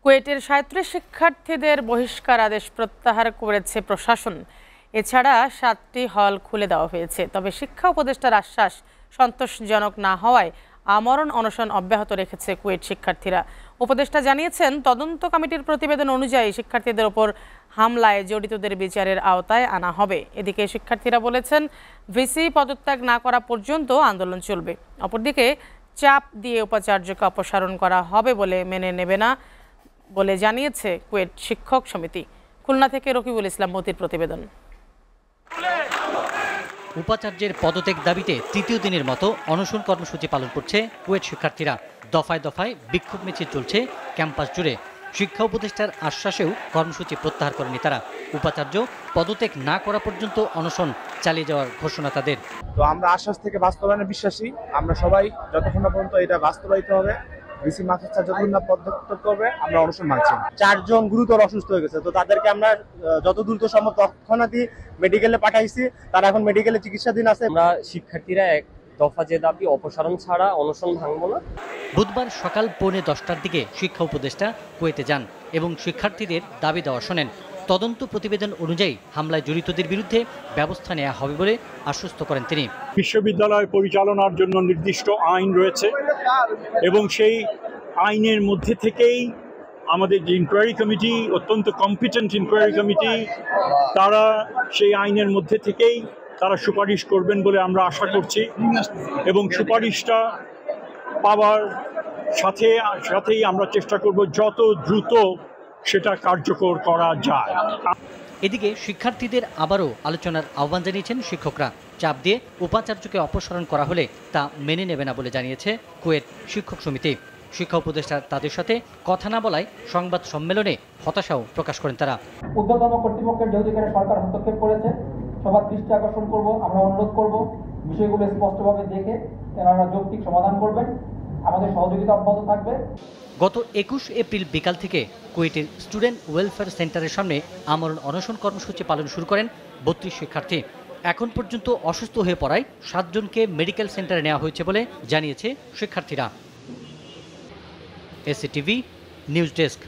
কুয়েটের ৩৭ শিক্ষার্থীদের বহিষ্কার আদেশ প্রত্যাহার করেছে প্রশাসন। এছাড়া ৭টি হল খুলে দেওয়া হয়েছে। তবে শিক্ষা উপদেষ্টার আশ্বাস সন্তোষজনক না হওয়ায় আমরণ অনশন অব্যাহত রেখেছে কুয়েট শিক্ষার্থীরা। উপদেষ্টা জানিয়েছেন, তদন্ত কমিটির প্রতিবেদন অনুযায়ী শিক্ষার্থীদের ওপর হামলায় জড়িতদের বিচারের আওতায় আনা হবে। এদিকে শিক্ষার্থীরা বলেছেন, ভিসি পদত্যাগ না করা পর্যন্ত আন্দোলন চলবে। অপরদিকে চাপ দিয়ে উপাচার্যকে অপসারণ করা হবে বলে মেনে নেবে না বলে জানিয়েছে কুয়েট শিক্ষক সমিতি। খুলনা থেকে রকিবুল ইসলাম মতির প্রতিবেদন। উপাচার্যের পদত্যাগ দাবিতে তৃতীয় দিনের মতো অনশন কর্মসূচি পালন করছে কুয়েট শিক্ষার্থীরা। দফায় দফায় বিক্ষোভ মিছিল চলছে ক্যাম্পাস জুড়ে। শিক্ষা উপদেষ্টার আশ্বাসেও কর্মসূচি প্রত্যাহার করেনি তারা। উপাচার্য পদত্যাগ না করা পর্যন্ত অনশন চালিয়ে যাওয়ার ঘোষণা তাদের। তো আমরা আশ্বাস থেকে বাস্তবায়নে বিশ্বাসী। আমরা সবাই যতক্ষণ না পর্যন্ত এটা বাস্তবায়িত হবে, ভিসি মাসুদ স্যার যতক্ষণ না পদত্যাগ করবে, আমরা অনশন ভাঙছি। 4 জন গুরুতর অসুস্থ হয়ে গেছে, তো তাদেরকে আমরা যত দ্রুত সম্ভব তৎক্ষণাৎই মেডিকেলে পাঠাইছি। তারা এখন মেডিকেলে চিকিৎসাধীন আছে। আমরা শিক্ষার্থীরা এক দফা যে দাবি অপসারণ ছাড়া অনশন ভাঙবো না। বুধবার সকাল 9:45টার দিকে শিক্ষা উপদেষ্টা কুয়েটে যান এবং শিক্ষার্থীদের দাবি দেওয়া শোনেন। তদন্ত প্রতিবেদন অনুযায়ী হামলায় জড়িতদের বিরুদ্ধে ব্যবস্থা নেওয়া হবে বলে আশ্বস্ত করেন তিনি। বিশ্ববিদ্যালয় পরিচালনার জন্য নির্দিষ্ট আইন রয়েছে এবং সেই আইনের মধ্যে থেকেই আমাদের যে ইনকোয়ারি কমিটি, অত্যন্ত কম্পিটেন্ট ইনকোয়ারি কমিটি, তারা সেই আইনের মধ্যে থেকেই তারা সুপারিশ করবেন বলে আমরা আশা করছি এবং সুপারিশটা পাওয়ার সাথেই আমরা চেষ্টা করব যত দ্রুত সেটা কার্যকর করা যায়। এদিকে শিক্ষার্থীদের আবারও আলোচনার আহ্বান জানিয়েছেন শিক্ষকরা। চাপ দিয়ে উপাচার্যকে অপসারণ করা হলে তা মেনে নেবে না বলে জানিয়েছে কুয়েট শিক্ষক সমিতি। শিক্ষা উপদেষ্টা তাদের সাথে কথা না বলায় সংবাদ সম্মেলনে হতাশাও প্রকাশ করেন তারা। ঊর্ধ্বতন কর্তৃপক্ষের যেহেতু এখানে সরকার হস্তক্ষেপ করেছে, সবার দৃষ্টি আকর্ষণ করব, আমরা অনুরোধ করব বিষয়গুলো স্পষ্টভাবে দেখে এনারা যৌক্তিক সমাধান করবেন। আমাদের সহযোগিতা অব্যাহত থাকবে। গত 21 এপ্রিল বিকাল থেকে কুয়েটের স্টুডেন্ট ওয়েলফেয়ার সেন্টারের সামনে আমরণ অনশন কর্মসূচি পালন শুরু করেন 32 শিক্ষার্থী। এখন পর্যন্ত অসুস্থ হয়ে পড়ায় 7 জনকে মেডিকেল সেন্টারে নেওয়া হয়েছে বলে জানিয়েছে শিক্ষার্থীরা। এসিটিভি নিউজ ডেস্ক।